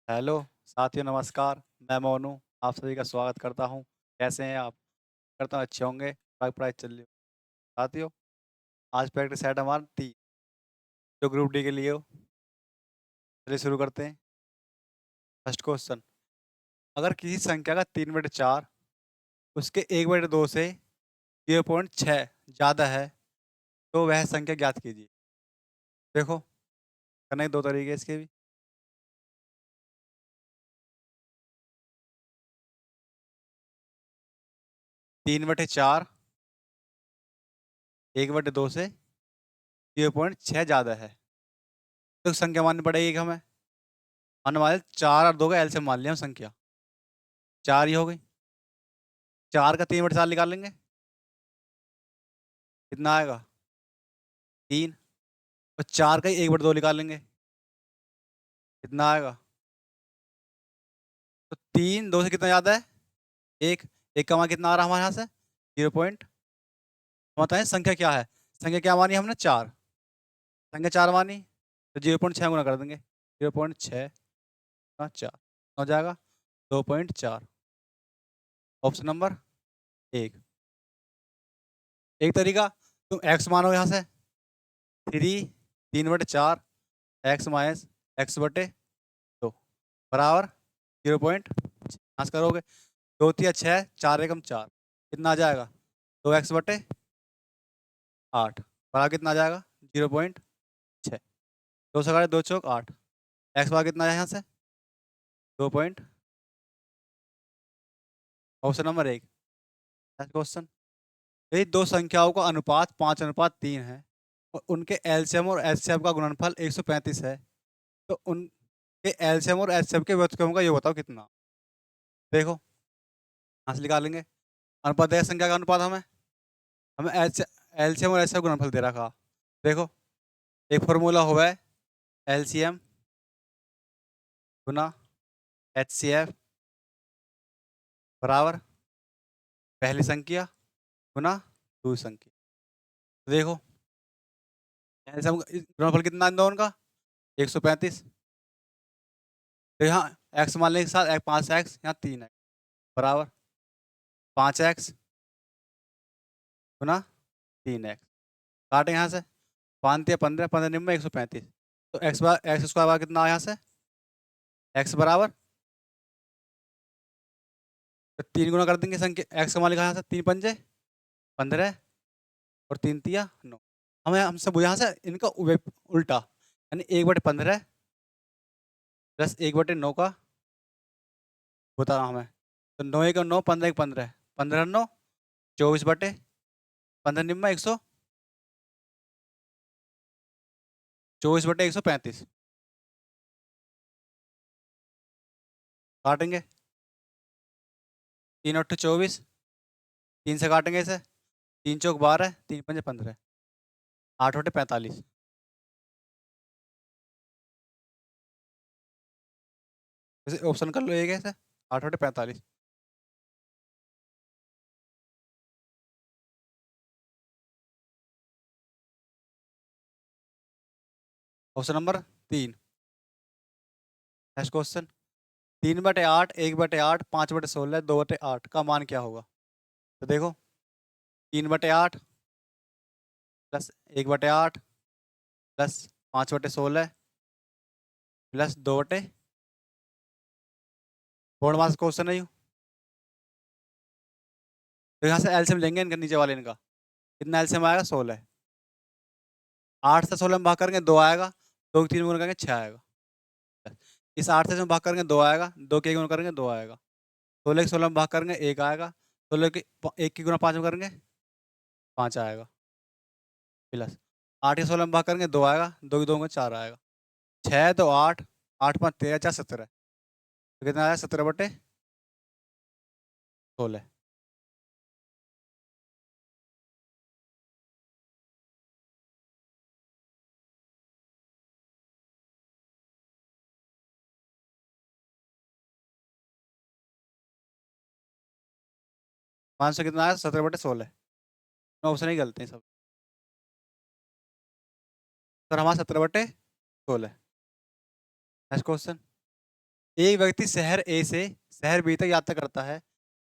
Hello साथियों, नमस्कार। मैं मोनू आप सभी का स्वागत करता हूँ। कैसे हैं आप? करता हूँ अच्छे होंगे। पढ़ाई पढ़ाई चल रही हो। साथियों, आज प्रैक्टिस सेट हमारा 3 जो ग्रुप डी के लिए हो। चलिए शुरू करते हैं। फर्स्ट क्वेश्चन, अगर किसी संख्या का 3/4 उसके 1/2 से 0.6 ज़्यादा है तो वह संख्या ज्ञात कीजिए। देखो, करने के 2 तरीके हैं इसके भी। 3/4 1/2 से 0.6 ज़्यादा है तो संख्या माननी पड़ेगी हमें। मानने वाले 4 और 2 का एलसीएम मान लिया हम संख्या। 4 ही हो गई। 4 का 3/4 निकालेंगे, कितना आएगा? 3। और 4 का ही 1/2 निकालेंगे, कितना आएगा? तो 3 2 से कितना ज़्यादा है? 1। 1 का मान कितना आ रहा है हमारे यहाँ से? 0 पॉइंट। हम बताएं संख्या क्या है। संख्या क्या मानी हमने? 4। संख्या 4 मानी तो 0.6 गुना कर देंगे। 0.6 का 4 हो जाएगा 2.4। Option number 1। एक तरीका, तुम x मानो यहाँ से 3/4 x माइनस x/2 बराबर 0. यहाँ करोगे 2 3 6 4 एकम 4 कितना आ जाएगा? 2x/8 बराबर कितना आ जाएगा? 0.6। 2 से 2 चौक 8। एक्स बराबर कितना है यहाँ से? 2 ऑप्शन नंबर 1। क्वेश्चन, यदि दो संख्याओं का अनुपात 5:3 है और उनके एलसीएम और एचसीएफ का गुणनफल 135 है तो उनके एलसीएम और एचसीएफ के व्युत्क्रम का ये बताओ कितना? देखो, यहाँ से निकालेंगे। अनुपात है संख्या का अनुपात हमें हमें एलसीएम और एचसीएफ गुणनफल दे रखा। देखो, एक फॉर्मूला हुआ है एलसीएम गुना एचसीएफ बराबर पहली संख्या गुना दूसरी संख्या। तो देखो, एलसीएम गुणनफल कितना है इन दोनों का? 135। तो यहाँ एक्स मान लेने के साथ 5x यहाँ 3x बराबर 5x गुना 3x। काटे यहाँ से 5 या 15 15 निम्न 135। तो एक्स स्क्वायर बार कितना आया यहाँ से? एक्स बराबर तो 3 गुना कर देंगे संख्या एक्स का मान लिखा यहाँ से 3 पंजे 15 और 3 तिया 9। हमें हमसे यहाँ से इनका उल्टा यानी 1/15 प्लस 1/9 का बताना हमें। तो 9 1 9 15 1 15 15 9 24/15 निम्न 24/135 काटेंगे। 3 8 24। 3 से काटेंगे इसे। 3 चौक 12 3 पंजे 15 8 बटे 45। वैसे ऑप्शन कर लो एक ऐसे 8/45। Option number 3। नेक्स्ट क्वेश्चन, 3/8 1/8 5/16 2/8 का मान क्या होगा? तो देखो, 3/8 प्लस 1/8 प्लस 5/16 प्लस 2 बोर्ड मास क्वेश्चन है यूँ। तो यहाँ से एलसीएम लेंगे इनका, नीचे वाले इनका कितना एलसीएम आएगा? 16। 8 से 16 में भाग करेंगे 2 आएगा। 2 की 3 गुना करेंगे 6 आएगा। इस 8 से इसमें भाग करेंगे 2 आएगा। 2 के गुना करेंगे 2 आएगा। 16 की 16 में भाग करेंगे 1 आएगा। 16 की 1 की गुना 5 में करेंगे 5 आएगा। प्लस 8 की 16 में भाग करेंगे 2 आएगा। 2 की 2 में 4 आएगा। 6 तो 8 8 5 13 4 17। तो कितना आया? 17/16। 500 कितना आया? 17/16। ऑप्शन ही गलत है सब। सर हमारा 17/16। नेक्स्ट क्वेश्चन, एक व्यक्ति शहर ए से शहर बी तक यात्रा करता है।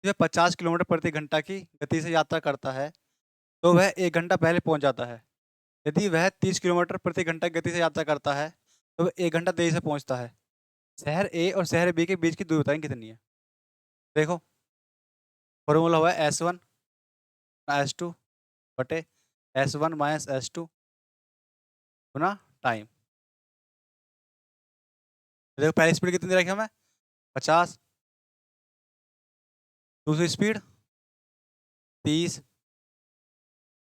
वह 50 किलोमीटर प्रति घंटा की गति से यात्रा करता है, तो वह 1 घंटा पहले पहुंच जाता है। यदि वह 30 किलोमीटर प्रति घंटा की गति से यात्रा करता है, तो वह 1 घंटा देरी से पहुंचता है। शहर ए और शहर बी के बीच की दूरी बताएं कितनी है? देखो, फॉर्मूला हुआ है S1 S2 बटे S1 माइनस S2 गुना टाइम। देखो, पहली स्पीड कितनी रखी हमें? 50। दूसरी स्पीड 30।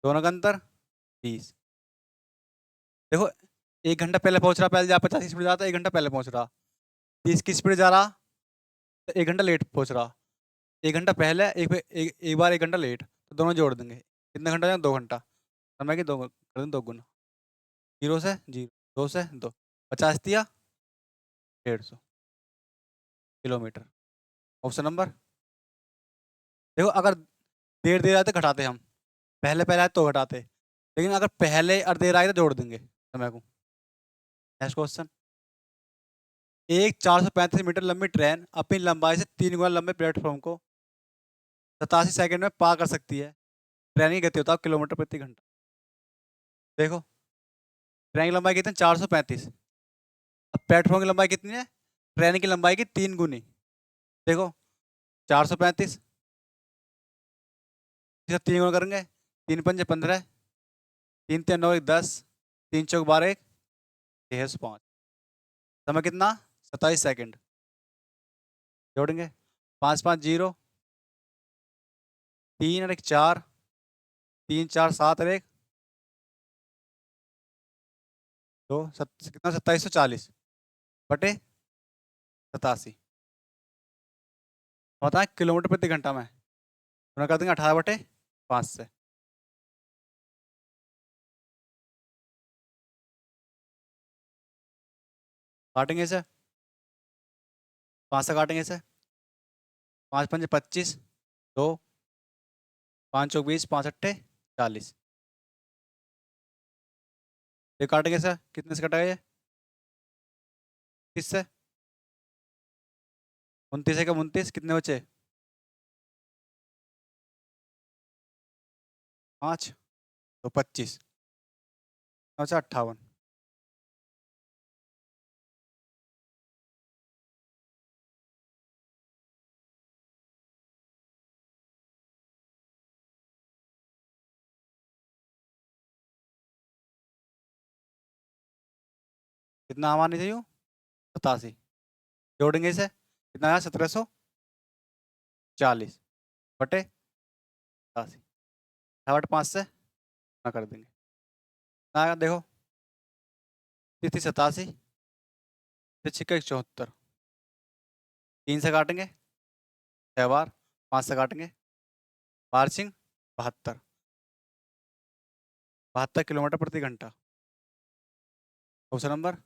दोनों का अंतर 20। देखो, 1 घंटा पहले पहुंच रहा, पहले जा 50 की स्पीड जा रहा था, 1 घंटा पहले पहुंच रहा। 30 की स्पीड जा रहा तो 1 घंटा लेट पहुंच रहा। 1 घंटा पहले, एक बार 1 घंटा लेट, तो दोनों जोड़ देंगे। कितना घंटा जाए? 2 घंटा। समय की दो कर दें 2 गुना। 0 से 0, 2 से 2, 50 दिया 150 किलोमीटर। Option number. देखो, अगर देर देर आए तो घटाते हम, पहले पहले आए तो घटाते, लेकिन अगर पहले और देर आए तो जोड़ देंगे समय को। Next question. एक 435 मीटर लंबी ट्रेन अपनी लंबाई से 3 गुना लंबे प्लेटफॉर्म को 87 सेकंड में पार कर सकती है। ट्रेन की गति बताओ किलोमीटर प्रति घंटा। देखो, ट्रेन की लंबाई कितनी? 435। अब प्लेटफॉर्म की लंबाई कितनी है? ट्रेन की लंबाई की 3 गुनी। देखो, 435 इसे 3 गुना करेंगे, 3 पंजे 15, 3 3 9 1 10, 3 चौक 12 1 605। समय कितना? 27 सेकंड। जोड़ेंगे, 5 5 0, 3 और 1 4, 3 4 7 और 1 2, कितना? 2740 बटे 87। बताएं किलोमीटर प्रति घंटा में, गुना कर देंगे 18 बटे 5 से। काटेंगे इसे, 5 से काटेंगे इसे, 5 पंजे 25, 2, 5 चौक 20, 5 अट्ठे 40। ये काटेंगे इसे, कितने से कटेगा ये? 30 से। 29 है, 29 कितने बचे? 5 तो 25, 58। कितना आवानी चाहिए? 87। जोड़ेंगे इसे, कितना आया? 1740 बटे 87। 5 से ना कर देंगे, कितना आएगा? देखो, 30 87, 74, 3 से काटेंगे 6 बार, 5 से काटेंगे, पार्चिंग 72, 72 किलोमीटर प्रति घंटा। Option number.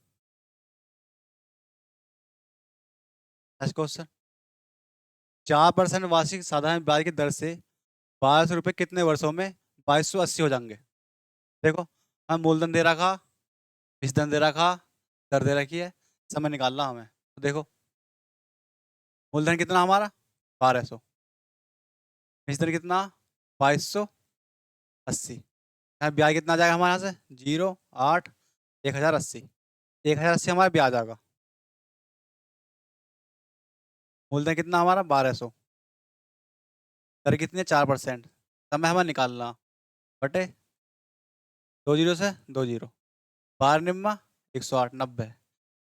Next question. 4% वार्षिक साधारण ब्याज की दर से 1200 रुपये कितने वर्षों में 2280 हो जाएंगे? देखो, हम मूलधन दे रखा, विषधन दे रखा, दर दे रखी है, समय निकालना हमें। तो देखो, मूलधन कितना हमारा? 1200। विषधन कितना? 2280। यहाँ ब्याज कितना आ जाएगा हमारे यहाँ से? 0 8 1080। 1080 हमारा ब्याज आएगा। मूलधन कितना हमारा? 1200। दर कितनी है? 4%। समय हमें निकालना, बटे 2 जीरो से 2 जीरो, 12 निम्मा 108 90।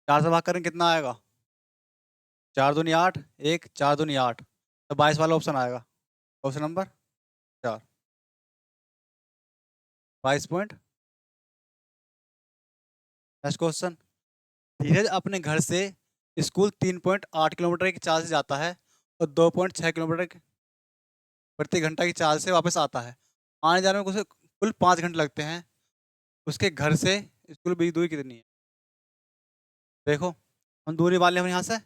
4 से भाग करें कितना आएगा? 4 दूनी 8, 1 4 दूनी 8, तो 22 वाला ऑप्शन आएगा। Option number 4, 22 point. Next question. Dheeraj अपने घर से स्कूल 3.8 किलोमीटर की चाल से जाता है और 2.6 किलोमीटर प्रति घंटा की चाल से वापस आता है। आने जाने में उसे कुल 5 घंटे लगते हैं। उसके घर से स्कूल की दूरी कितनी है? देखो, हम दूरी वाले हम यहाँ से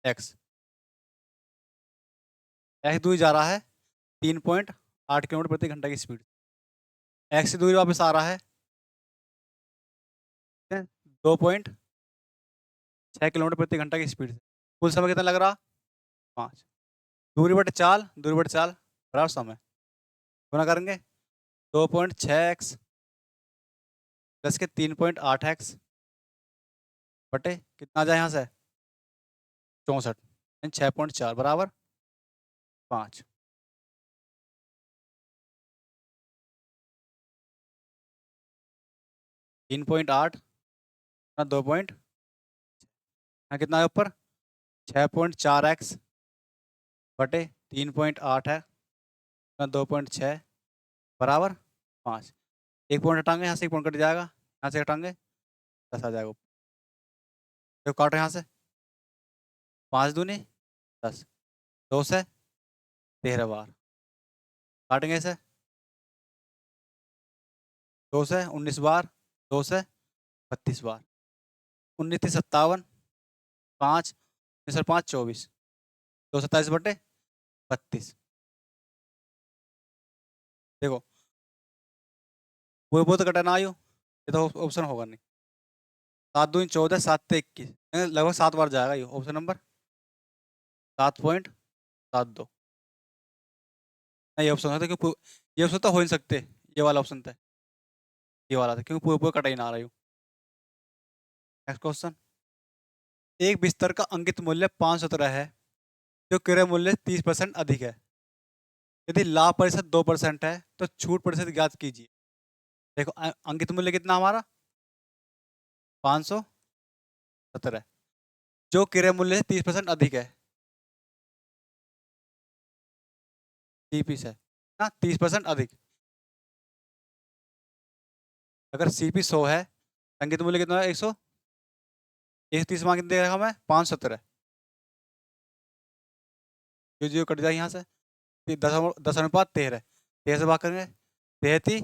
एक्स एक्स दूरी जा रहा है 3.8 किलोमीटर प्रति घंटा की स्पीड। एक्स की दूरी वापस आ रहा है 2.6 किलोमीटर प्रति घंटा की स्पीड से। कुल समय कितना लग रहा? 5। दूरी बटे चाल, दूरी बटे चाल बराबर समय। गुना करेंगे 2.6x प्लस के 3.8x बटे कितना आ जाए यहाँ से 64, 6.4 बराबर 5। 3.8 ना 2 पॉइंट, यहाँ कितना है ऊपर 6.4x बटे 3.8 है ना 2.6 बराबर 5। एक पॉइंट हटाएंगे, यहाँ से एक पॉइंट कट जाएगा, यहाँ से हटाएंगे 10 आ जाएगा ऊपर। तो काटो यहाँ से 5 दूनी 10, 2 से 13 बार काटेंगे इसे, 2 से 19 बार, 2 से 32 बार, 19 थी 57, 5 सर 5 24, 227 बटे 32। देखो वो तो कटा ना आयु, ये तो ऑप्शन होगा नहीं। 7 दूनी 14, 7 से 21, लगभग 7 बार जाएगा ये ऑप्शन नंबर 7.72। नहीं, ये ऑप्शन था क्योंकि ये ऑप्शन तो हो नहीं सकते, ये वाला ऑप्शन था, ये वाला था क्योंकि पूरे पूरे कटा ही ना आ रहा हूँ। नेक्स्ट क्वेश्चन, एक बिस्तर का अंकित मूल्य 517 है जो क्रय मूल्य 30% अधिक है। यदि लाभ प्रतिशत 2% है तो छूट प्रतिशत ज्ञात कीजिए। देखो अंकित मूल्य कितना हमारा 517 जो क्रय मूल्य से 30% अधिक है, सीपी से ना 30% अधिक। अगर सीपी 100 है, अंकित मूल्य कितना है 100, 130 मान कितने देखा मैं 517, जो जो कट जाए यहाँ से 10:13, 13 से भाग करेंगे 33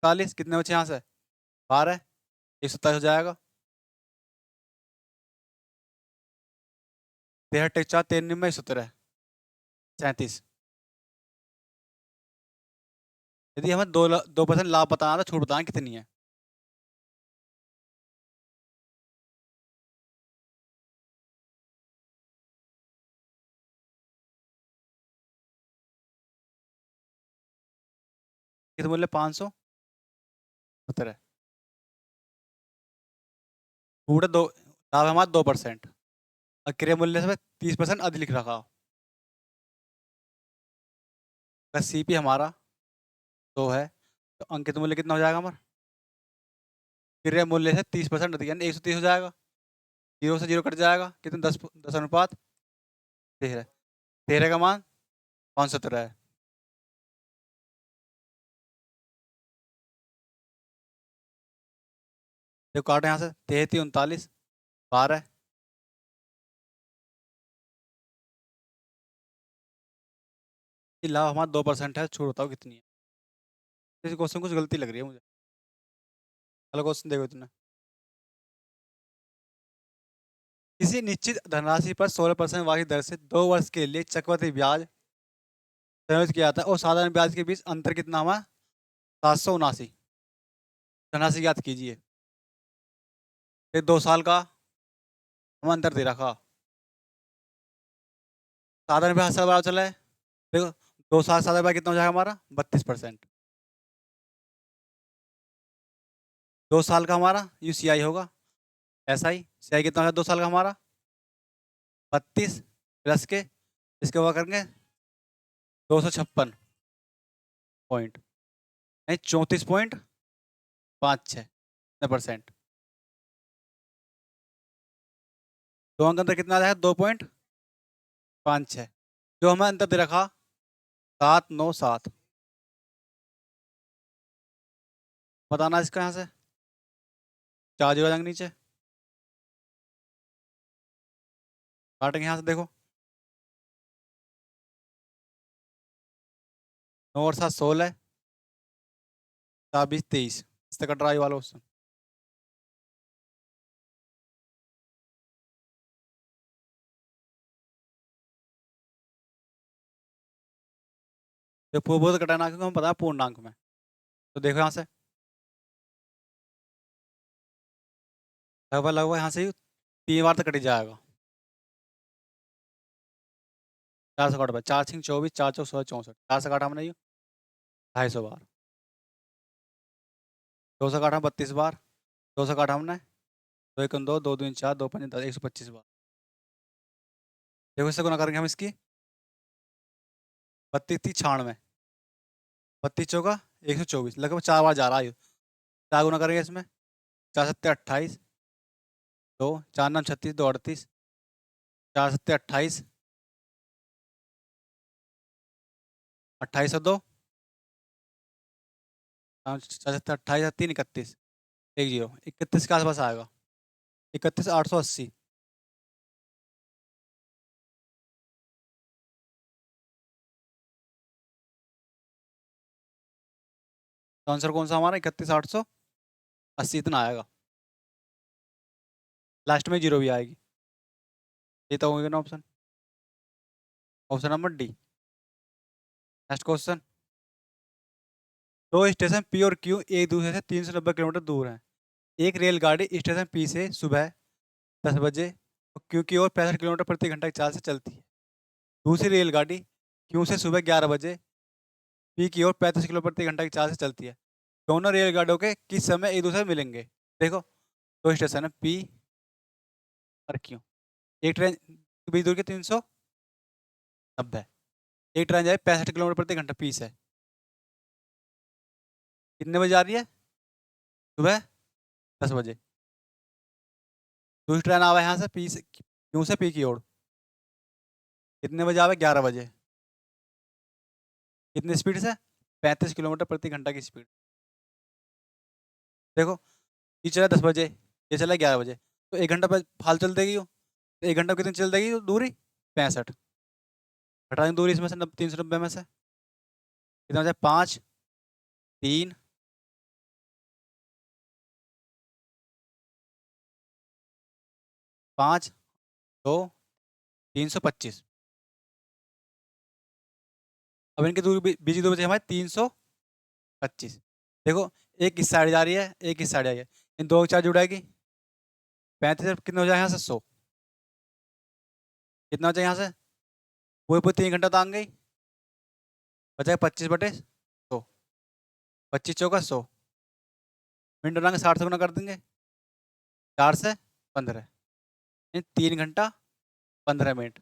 40, कितने बचे यहाँ से 12, 127 हो जाएगा। 13 टेक 4 3 में 117 37। यदि हमें 2% लाभ बताना था, छूट बताना कितनी है। कितने बोले 517, छूट है दो, लाभ हमारा 2% और क्रय मूल्य से 30% अधिक लिख रखा। अगर सीपी हमारा 2 है तो अंकित मूल्य कितना हो जाएगा हमारा, क्रय मूल्य से 30% अधिक यानी 130 हो जाएगा। 0 से 0 कट जाएगा, कितने 10 अनुपात 13, 13 का मान 517 है। देखो काटो यहाँ से 33 39 12, लाभ हमारा 2% है, छूट बताओ कितनी है। इस क्वेश्चन कुछ गलती लग रही है मुझे। अगला क्वेश्चन देखो इतना, किसी निश्चित धनराशि पर 16% वार्षिक दर से 2 वर्ष के लिए चक्रवृद्धि ब्याज संयोजित किया जाता है और साधारण ब्याज के बीच अंतर कितना हुआ 779। धनराशि याद कीजिए, फिर 2 साल का हम अंतर दे रखा, साधारण ब्याज साल बराबर चला है। देखो 2 साल साधारण ब्याज कितना हो जाएगा हमारा 32%, 2 साल का हमारा यूसीआई होगा, एसआई सीआई कितना होगा 2 साल का हमारा 32 प्लस के इसके बाद करेंगे 256 नहीं 34.56%। दो अंक अंतर कितना आ जाएगा 2.56, जो हमें अंतर दे रखा 797। बताना इसका यहाँ से 4 जीरो जाएंगे नीचे, काटेंगे यहाँ से देखो 9 और 7 16, 20 23, इस तक ड्राई वाला ऑप्शन। तो पूर्वोत्तर घटाना क्योंकि हमें पता है पूर्णांक में, तो देखो यहाँ से लगभग लगभग यहाँ से 3 बार तक कट जाएगा। 4 से काटा भाई, 4 छिंग 24, 4 चौक 16 64, 4 से काटा हमने यूँ 250 बार, 2 से काटा 32 बार, 2 से काटा हमने 2 एकम 2, 2 दूनी 4, 2 पंजे 10, 125 बार। देखो इससे गुना करेंगे हम इसकी 32 थी 96, 32 चौका 124, लगभग 4 बार जा रहा है ये। 4 गुना करेंगे इसमें, 4 सत्ते 28, 2 4 9 36, 2 38, 4 सत्ते 28, 28 और 2 4 सत्ते 28, 3 31, 1 0, 31 के आसपास आएगा, 31 880। तो आंसर कौन सा हमारा 31 880 इतना आएगा, लास्ट में 0 भी आएगी। ये तो होगा ना option, option number D. Next question, दो स्टेशन पी और क्यू एक दूसरे से 390 किलोमीटर दूर हैं। एक रेलगाड़ी स्टेशन पी से सुबह 10 बजे और क्यू की ओर 65 किलोमीटर प्रति घंटा की चाल से चलती है। दूसरी रेलगाड़ी क्यू से सुबह 11 बजे पी की ओर 35 किलोमीटर प्रति घंटा की चाल से चलती है। दोनों रेलगाड़ियों के किस समय एक दूसरे से मिलेंगे? देखो दो स्टेशन है पी और क्यू, एक ट्रेन के बीच दूर के 390, एक ट्रेन जाए 65 किलोमीटर प्रति घंटा पी से, कितने बजे आ रही है? सुबह 10 बजे। दूसरी ट्रेन आवे यहाँ से पी से क्यू से पी की ओर, कितने बजे आवे? 11 बजे। कितनी स्पीड से? 35 किलोमीटर प्रति घंटा की स्पीड। देखो ये चला 10 बजे, ये चला 11 बजे, तो 1 घंटा फाल चल देगी वो, तो 1 घंटा कितनी चल देगी वो दूरी? 65। हटा देंगे दूरी इसमें से 390 में से, कितना हो जाए? 5 3 5 2 325। अब इनकी दूरी बीच की दूरी बची हमारी 325। देखो एक इस साइड जा रही है, एक इस साइड जा रही है, इन दो की चार जुड़ाएगी, 35 कितना हो जाए यहाँ से? 100। कितना हो जाए यहाँ से? पूरे पूरे 3 घंटा तो आ गई, बचाए 25/100, 25 चौका 100, मिनट बनाएंगे 60 से गुना कर देंगे, 4 से 15, 3 घंटा 15 मिनट।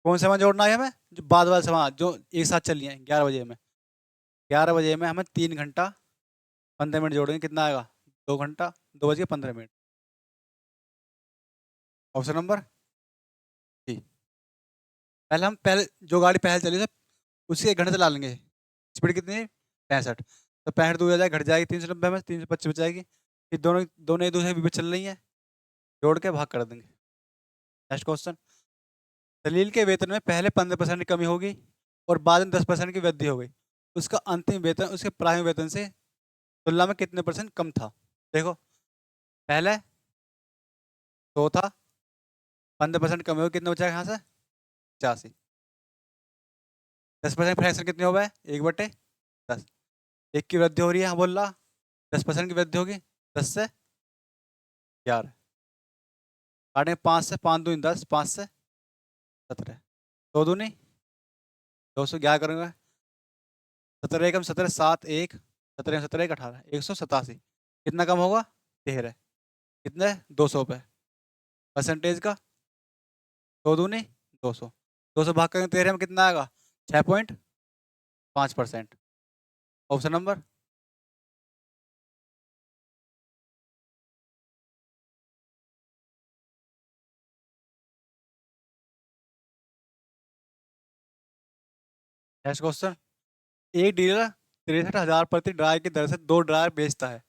कौन सा समय जोड़ना है हमें? जो बाद वाला समय जो एक साथ चल है 11 बजे में, 11 बजे में हमें 3 घंटा 15 मिनट जोड़ेंगे, कितना आएगा? 2 घंटा 2 बज के 15 मिनट। Option number D. पहले हम पहले जो गाड़ी पहले चली थी उसी 1 घंटे चला लेंगे, स्पीड कितनी है? 65, तो 65 दूर जाए घट जाएगी 390 में, 325 बचाएगी, फिर दोनों दोनों एक दूसरे के बीच चल रही हैं, जोड़ के भाग कर देंगे। नेक्स्ट क्वेश्चन, दलील के वेतन में पहले 15% की कमी होगी और बाद में 10% की वृद्धि हो गई, उसका अंतिम वेतन उसके प्रारंभिक वेतन से तुलना में कितने % कम था? देखो पहले 100 था, 15% कमी होगी, कितना बचा यहाँ से? 85। 10% फ्रैक्शन कितने हो गए? 1/10। एक की वृद्धि हो रही है, हाँ बोल रहा 10% की वृद्धि होगी, 10 से 11, काटेंगे 5 से, 5 दूनी 10, 5 से 17, 2 दूनी 211 करेंगे, 17 एकम 17, 7 1, 17 17 1 18, 187। कितना कम होगा? 13। कितने? 200 पे परसेंटेज का, 2 दूनी 200, 200 भाग करेंगे 13 में कितना आएगा? 6.5%। ऑप्शन नंबर नेक्स्ट क्वेश्चन, एक डीलर 63,000 प्रति ड्रायर की दर से 2 ड्रायर बेचता है।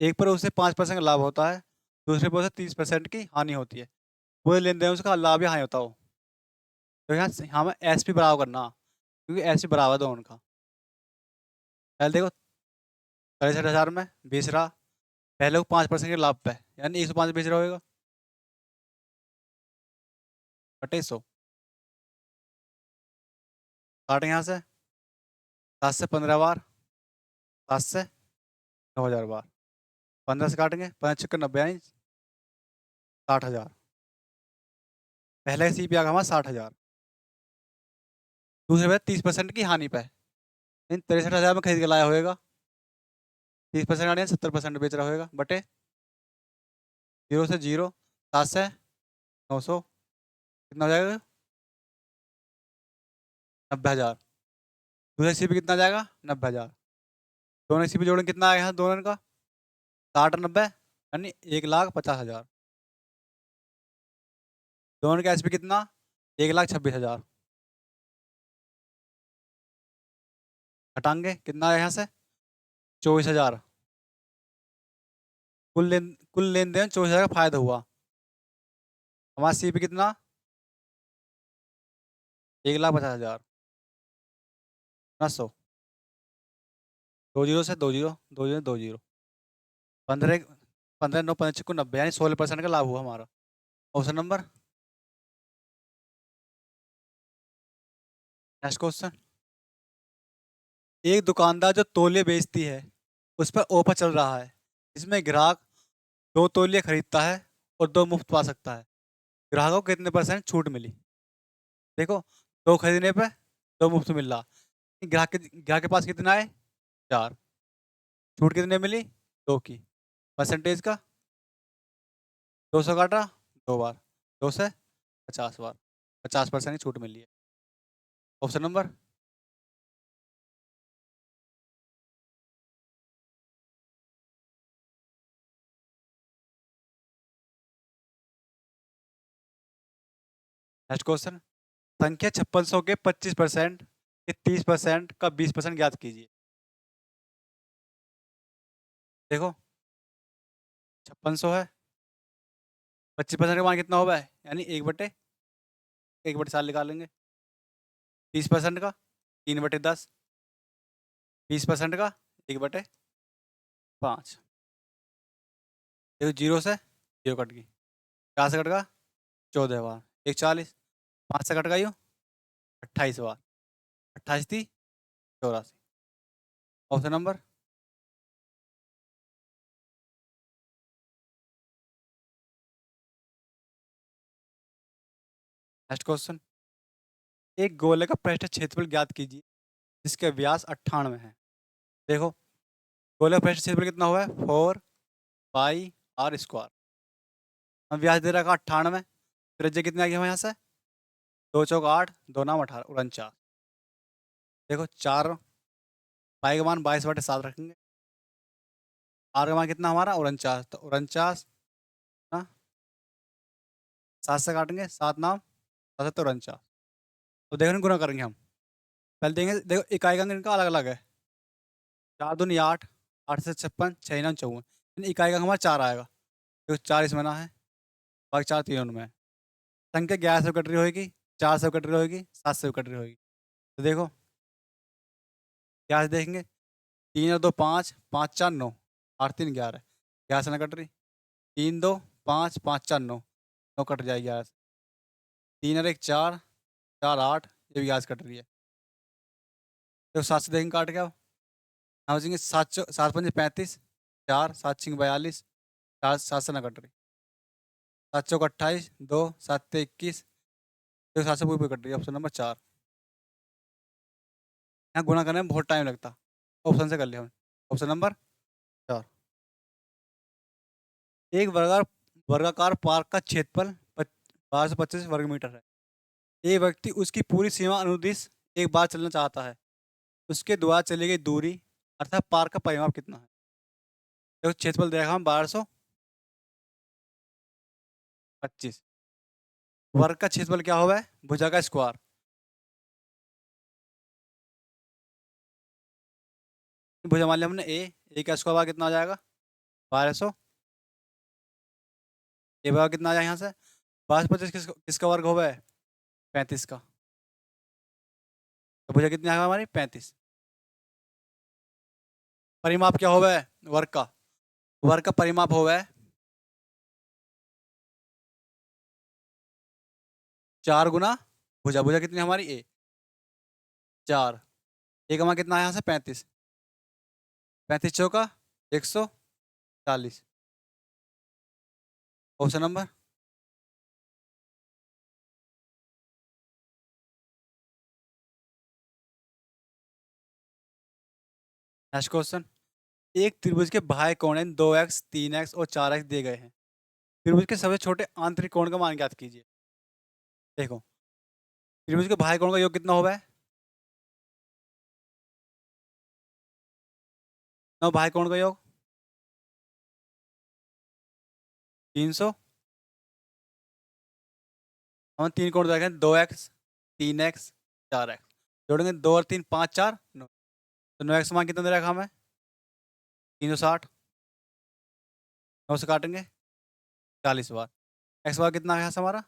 एक पर उसे 5% का लाभ होता है, दूसरे पर उसे 30% की हानि होती है। पूरे लेन देन में उसका लाभ या हानि होता हो, तो यहाँ हमें एस पी बराबर करना, क्योंकि एस पी बराबर दो उनका। पहले देखो 63,000 में बेच रहा, पहले को 5% के लाभ पे, यानी 105 बेच रहा होगा, बटे 100, काटें यहाँ से 7 से 15 बार, 7 से 9,000 बार, 15 से काटेंगे 5 छक्के 90, यानी 60,000। पहले का सी पी आ गया हमारा 60,000, दूसरे पे 30% की हानि पे, इन 63,000 में खरीद के लाया होएगा, 30% हानि 70% बेच रहा होएगा, बटे 0 से 0, 7 से 900, कितना हो जाएगा? 90,000। दूसरे सी पे कितना जाएगा? 90,000। दोनों सी पे जोड़ें कितना आएगा यहाँ दोनों का? 60 और 90 यानी 1,50,000। दोनों का एस पी कितना? 1,26,000। हटाएंगे कितना आया यहाँ से? 24,000। कुल लेन देन 24,000 का फायदा हुआ। हमारा सी पे कितना? 1,50,000 ना 100, 2 जीरो से 2 जीरो, 2 जीरो 2 जीरो, 15, 15 9 15 को 90 यानी 16% का लाभ हुआ हमारा। Option number. Next question. एक दुकानदार जो तौलिया बेचती है उस पर ऑफर चल रहा है, इसमें ग्राहक 2 तौलिया खरीदता है और 2 मुफ्त पा सकता है, ग्राहकों को कितने % छूट मिली? देखो, 2 खरीदने पे 2 मुफ्त मिल रहा, ग्राहक के पास कितना है? 4। छूट कितने मिली? 2 की। परसेंटेज का 200 काटा 2 बार, 2 से 50 बार, 50% की छूट मिली है। Option number. Next question. संख्या 5600 के 25%, के 30% का 20% ज्ञात कीजिए। देखो, 5600 है, 25% का मान कितना होगा? यानी 1/4 निकालेंगे। 30% का 3/10, 20% का 1/5। देखो, 0 से 0 कट गई, 4 से कट गया 14 बार, 140, 5 से कट गई 28 बार, 28 थी 84। Option number. Next question. एक गोले का पृष्ठ क्षेत्रफल ज्ञात कीजिए जिसका व्यास 98 है। देखो, गोले का पृष्ठ क्षेत्रफल कितना हुआ है? 4 पाई r²। हम व्यास दे रखा 98, त्रिज्या कितनी आ गई हमें यहाँ से? 2 चौक 8, 2 नाम 18, 49। देखो, 4 पाई का मान 22/7 रखेंगे, आर का मान कितना हमारा? 49, तो 49 ना 7 से काटेंगे, 7 नाम 7 तो 49। तो देखो ना, गुना करेंगे हम। पहले देंगे, देखो इकाई का अंक इनका अलग अलग है। 4 दूनी 8, 8 से 56, 6 नाम 54, इकाई का अंक हमारा 4 आएगा। देखो, 4 इसमें ना है, बाकी 4 तीनों में है। संख्या 11 से कट रही होगी, 4 से कट रही होगी, 7 से कट रही होगी। तो देखो, क्या से देखेंगे? 3 और 2 5, 5 4 9, 8 3 11, 11 से ना कट रही। 3 2 5, 5 4 9, 9 कट जाएगी 11 से। 3 और 1 4, 4 8, ये भी 11 से कट रही है। तो 7 से देखेंगे काट क्या हो? हाँ बचेंगे 7 5 35, 4 7 6 42, 4 7 से ना कट रही। 7 चौक 28, 2 7 21, तो 7 से पूरी पूरी कट रही है। Option number 4। यहाँ गुणा करने में बहुत टाइम लगता, ऑप्शन से कर लिया हमने। Option number 4। एक वर्गाकार पार्क का क्षेत्रफल 1225 वर्ग मीटर है। एक व्यक्ति उसकी पूरी सीमा अनुदिश एक बार चलना चाहता है, उसके द्वारा चली गई दूरी अर्थात पार्क का परिमाप कितना है? देखो, क्षेत्रफल देखा हम 1225। वर्ग का क्षेत्रफल क्या हुआ है? भुजा का स्क्वायर। भुजा मान लिया हमने ए का स्क्वायर कितना आ जाएगा? 1200। ये बराबर कितना आ जाएगा यहाँ से? 1225 किसका वर्ग हुआ है? 35 का। तो भुजा कितनी आएगा हमारी? 35। परिमाप क्या हुआ है वर्ग का? वर्ग का परिमाप हुआ है 4 गुना भुजा। भुजा कितनी हमारी? 4। एक हमारा कितना है यहाँ से? 35। 35 चौका 140। Option number. नेक्स्ट क्वेश्चन, एक त्रिभुज के बाह्य कोण 2x, 3x और 4x दिए गए हैं। त्रिभुज के सबसे छोटे आंतरिक कोण का मान ज्ञात कीजिए। देखो, त्रिभुज के बाह्य कोण का योग कितना होगा? बाह्य कोण का योग 300। हम तीन कोण देखें, 2x, 3x, 4x जोड़ेंगे, 2 और 3 5 4 9। तो 9x मान कितना दे रखा हमें? 360। 9 से काटेंगे 40 बार। x बार कितना है हमारा?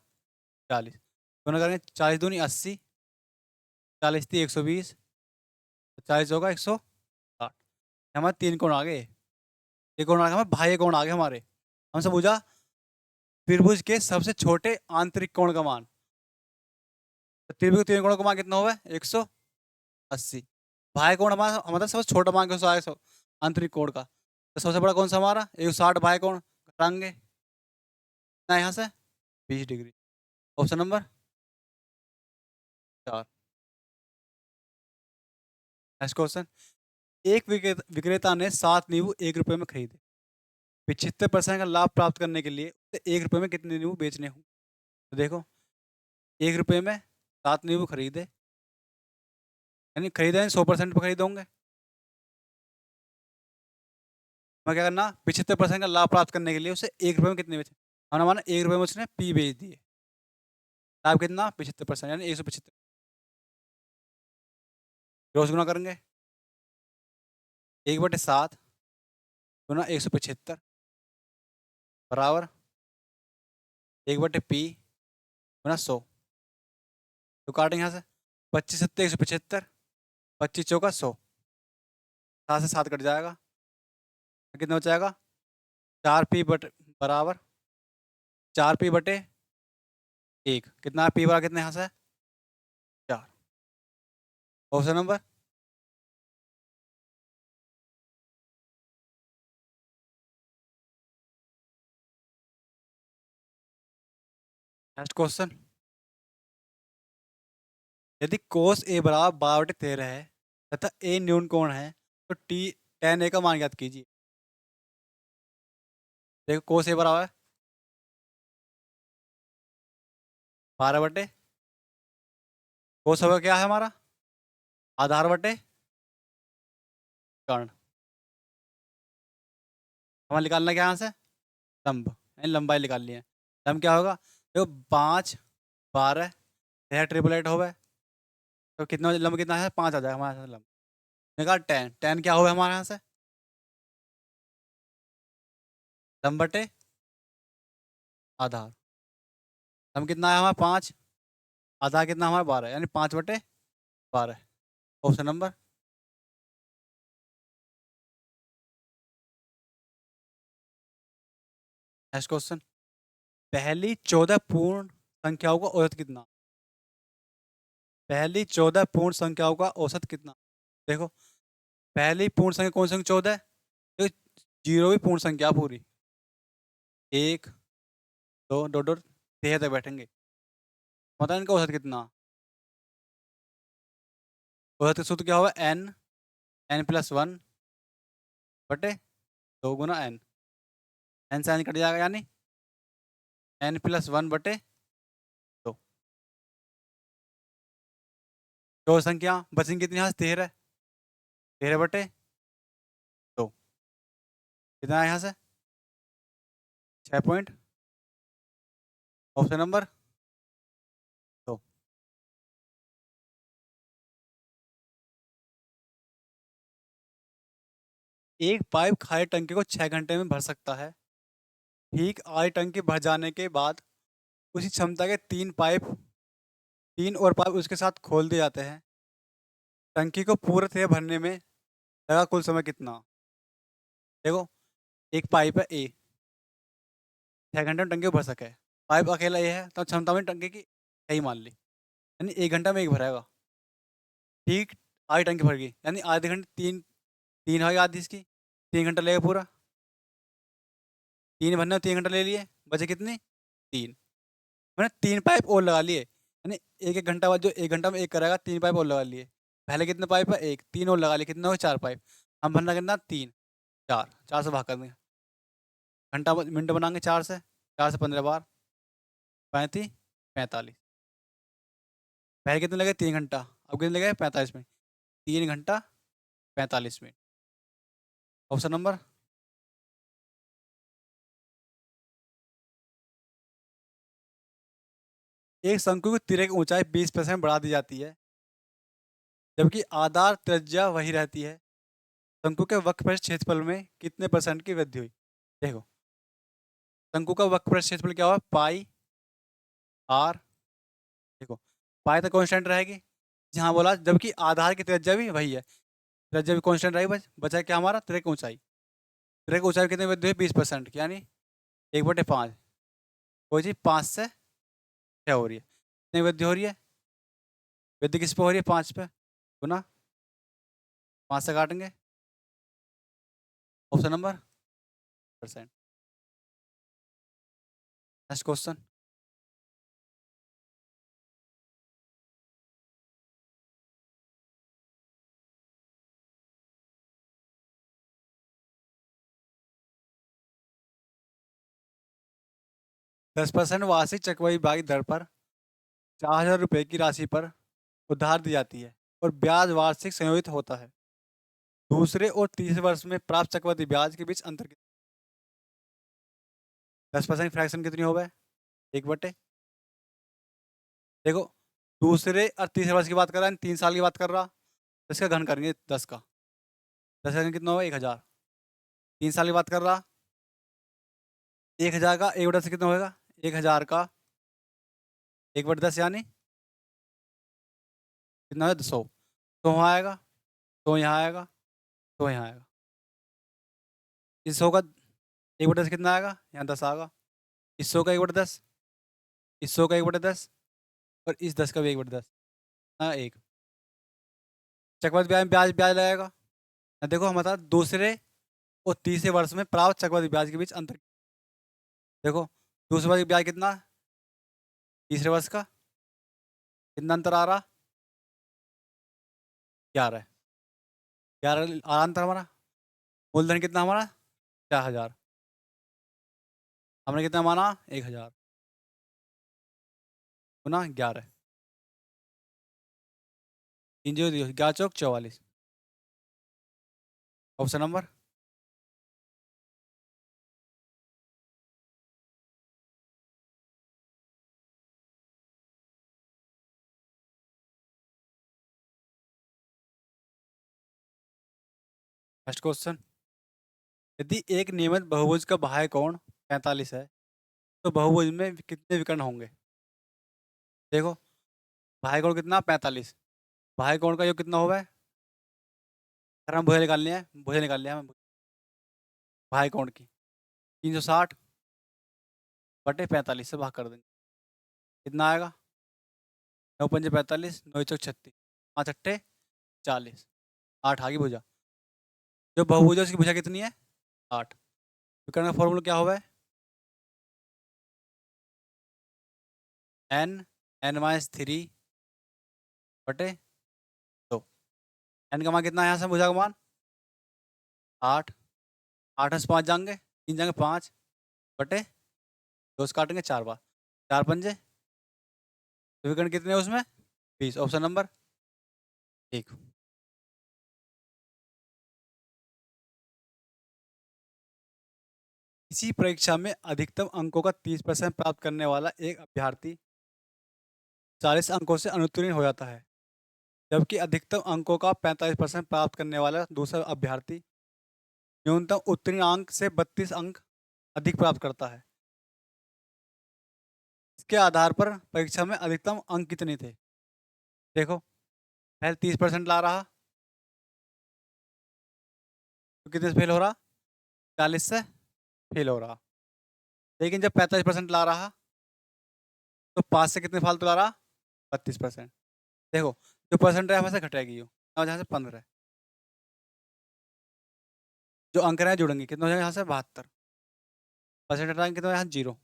40। दोनों करेंगे, 40 दूनी 80, 40 थी 120, 40 होगा 160। हमारे तीन कोण आ गए। ये कोण आ गए हमारे बाह्य कोण आ गए हमारे। हमसे पूछा त्रिभुज के सबसे छोटे आंतरिक कोण का मान। तो त्रिभुज के तीन कोणों का मान कितना हुआ? 180। बाह्य कोण हमारा मतलब सबसे छोटा मान क्या है आंतरिक कोण का। तो सबसे बड़ा कौन सा हमारा? 160 बाह्य कोण घटाएंगे ना यहाँ से 20 degree. Option number 4। Next question, एक विक्रेता ने 7 नींबू 1 रुपए में खरीदे। 75% का लाभ प्राप्त करने के लिए उसे 1 रुपए में कितने नींबू बेचने हों? तो देखो, 1 रुपए में 7 नींबू खरीदे, यानी खरीदे 100% पे खरीदे होंगे। हमें क्या करना? 75% का लाभ प्राप्त करने के लिए उसे 1 रुपए में कितने बेचे? हमने माना 1 रुपए में उसने पी बेच दिए। लाभ कितना? 75%, यानी 175। रोज गुना करेंगे, 1/7 गुना 175 बराबर 1/p गुना 100। तो काटेंगे यहाँ से, 25 सत्ते 175, 25 चौका 100, 7 से 7 कट जाएगा, कितना बचाएगा? 4p बटे बराबर 4p/1। कितना p बराबर कितने यहाँ से? 4। ऑप्शन नंबर नेक्स्ट क्वेश्चन, यदि कोस a बराबर 12/13 है तथा a न्यून कोण है तो t tan a का मान ज्ञात कीजिए। देखो, कोस a बराबर 12/, कोस होगा क्या है हमारा? आधार बटे कर्ण। हमें निकालना क्या यहाँ से? लंब, यानी लंबाई निकाल ली है। लंब क्या होगा? देखो, 5 12 ट्रिपल 8 हो गए, तो कितना लंब कितना है? 5 आ जाएगा हमारे यहाँ से लंब। निकाल टेन, टेन क्या हुआ हमारे यहाँ से? लंब बटे आधार। लंब कितना है हमारा? 5, आधार कितना हमारा? 12, यानी 5/12। ऑप्शन नंबर नेक्स्ट क्वेश्चन, पहली 14 पूर्ण संख्याओं का औसत कितना? पहली 14 पूर्ण संख्याओं का औसत कितना? देखो, पहली पूर्ण संख्या कौन सी? 14। तो जीरो भी पूर्ण संख्या पूरी। 1 2 दो 13 तक बैठेंगे, पता इनका औसत कितना? औसत का सूत्र क्या होगा? n+1 बटे 2 गुना n से n कट जाएगा, यानी n+1 बटे 2। दो संख्या बचेंगी कितनी यहाँ से? 13, 13/2 कितना है यहाँ से? 6 पॉइंट। Option number 2। एक पाइप खाली टंकी को 6 घंटे में भर सकता है। ठीक आधी टंकी भर जाने के बाद उसी क्षमता के तीन और पाइप उसके साथ खोल दिए जाते हैं। टंकी को पूरी तरह भरने में लगा कुल समय कितना? देखो, एक पाइप है ए, 6 घंटे में टंकी को भर सके। पाइप अकेला ए है तो क्षमता में टंकी की सही मान ली, यानी 1 घंटा में एक भरेगा। ठीक आधी टंकी भर गई, यानी आधे घंटे तीन, तीन होगी आधी इसकी, 3 घंटा लेगा पूरा। 3 भरने में 3 घंटा ले लिए, बचे कितनी? 3। मैंने 3 पाइप और लगा लिए, यानी एक एक घंटा बाद जो 1 घंटा में एक करेगा 3 पाइप और लगा लिए। पहले कितने पाइप है? एक, 3 और लगा लिए, कितने हो? 4 पाइप। हम भरना कितना 3 4 4 से भाग कर देंगे। घंटा मिनट बनाएंगे 4 से 15 बार 35 45। पहले कितने लगे 3 घंटा, अब कितने लगे 45 मिनट। 3 घंटा 45 मिनट। ऑप्शन नंबर एक शंकु की तिरे की ऊंचाई 20% बढ़ा दी जाती है, जबकि आधार त्रिज्या वही रहती है। शंकु के वक्रपृष्ठ क्षेत्रफल में कितने परसेंट की वृद्धि हुई? देखो, शंकु का वक्रपृष्ठ क्षेत्रफल क्या हुआ? पाई आर। देखो, पाई तो कांस्टेंट रहेगी, जहां बोला जबकि आधार की त्रिज्या भी वही है, त्रिज्या भी कांस्टेंट रहेगी। बचा क्या हमारा? तिरे की ऊंचाई। तिरे की ऊंचाई कितनी वृद्धि हुई? 20%, यानी 1/5। कोई चीज 5 से 6 हो रही है, कितनी वृद्धि हो रही है? वृद्धि किस पे हो रही है? 5 पे। गुना 5 से काटेंगे। Option number percent. Next question. 10% वार्षिक चक्रवृद्धि ब्याज दर पर 4,000 रुपये की राशि पर उधार दी जाती है और ब्याज वार्षिक संयोजित होता है। दूसरे और तीसरे वर्ष में प्राप्त चक्रवृद्धि ब्याज के बीच अंतर कितना? 10% फ्रैक्शन कितनी हो गए? 1/। देखो, दूसरे और तीसरे वर्ष की बात कर रहा है, 3 साल की बात कर रहा, तो इसका घन करेंगे 10 का। 10 का घन कितना होगा? 1,000। 3 साल की बात कर रहा, 1,000 का 1/10 कितना होगा? 1,000 का 1/10 यानी कितना है? 100। तो वहाँ आएगा, तो यहाँ आएगा, तो यहाँ आएगा। इस 100 का 1/10 कितना आएगा? यहाँ 10 आएगा। इस 100 का 1/10, इस 100 का 1/10 और इस 10 का भी 1/10। हाँ, 1। चक्रवृद्धि ब्याज में ब्याज ब्याज लगेगा। देखो, हम बता दूसरे और तीसरे वर्ष में प्राप्त चक्रवृद्धि ब्याज के बीच अंतर। देखो, दूसरे वर्ष का ब्याज कितना, तीसरे वर्ष का कितना अंतर आ रहा? 11। 11 आ रहा अंतर हमारा। मूलधन कितना हमारा? 4,000। हमने कितना माना? 1,000 गुना 11। 3 जीरो दियो, 11 चौक 44। Option number first question. यदि एक नियमित बहुभुज का बाह्य कोण 45 है, तो बहुभुज में कितने विकर्ण होंगे? देखो, बाह्य कोण कितना? 45। बाह्य कोण का योग कितना होगा? अगर हम भुजा निकालनी है, भुजा निकाल लिया हमें बाह्य कोण की, 360 बटे 45 से भाग कर देंगे। कितना आएगा? 9 पंजे 45, 9 चौक 36, 5 अट्ठे 40, 8 आ गई भुजा। जो बहुभुज है उसकी भुजा कितनी है? 8। विकर्ण का फॉर्मूला क्या होगा? एन n-3 बटे 2। एन का मान कितना है यहाँ से? भुजा का मान 8। 8 में से 5 जाएंगे, 3 जाएंगे 5 बटे 2 से काटेंगे 4 बार, 4 पंजे। तो विकर्ण कितने हैं उसमें? 20। Option number 1। इसी परीक्षा में अधिकतम अंकों का 30% प्राप्त करने वाला एक अभ्यर्थी 40 अंकों से अनुत्तीर्ण हो जाता है, जबकि अधिकतम अंकों का 45% प्राप्त करने वाला दूसरा अभ्यर्थी न्यूनतम उत्तीर्ण अंक से 32 अंक अधिक प्राप्त करता है। इसके आधार पर परीक्षा में अधिकतम अंक कितने थे? देखो, पहले 30% ला रहा तो कितने से फेल हो रहा? 40 से फेल हो रहा। लेकिन जब 45% ला रहा तो 5 से कितने फालतू ला रहा? 32%। देखो, जो परसेंट है हमेशा घटेगी, यो और जहाँ से 15 जो अंक रहे जुड़ेंगे, कितना हो जाएगा यहाँ से? 72। परसेंट हटाएंगे कितना? यहाँ 0।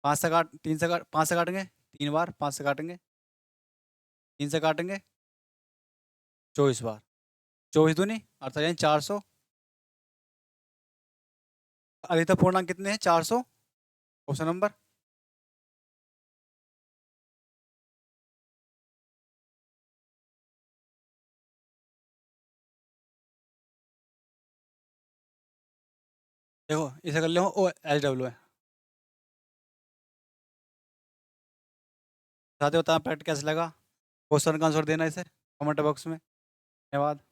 5 से काट 3 से काट 5 से काटेंगे 3 बार, 5 से काटेंगे 3 से काटेंगे 24 बार। 24 दूनी 48 यानी 400। अधिकतम पूर्णांक कितने हैं? 400। Option number. देखो इसे कर लो ओ एच डब्ल्यू है। साथ ही बताना प्रैक्टिस कैसे लगा। क्वेश्चन का आंसर देना इसे कमेंट बॉक्स में। धन्यवाद।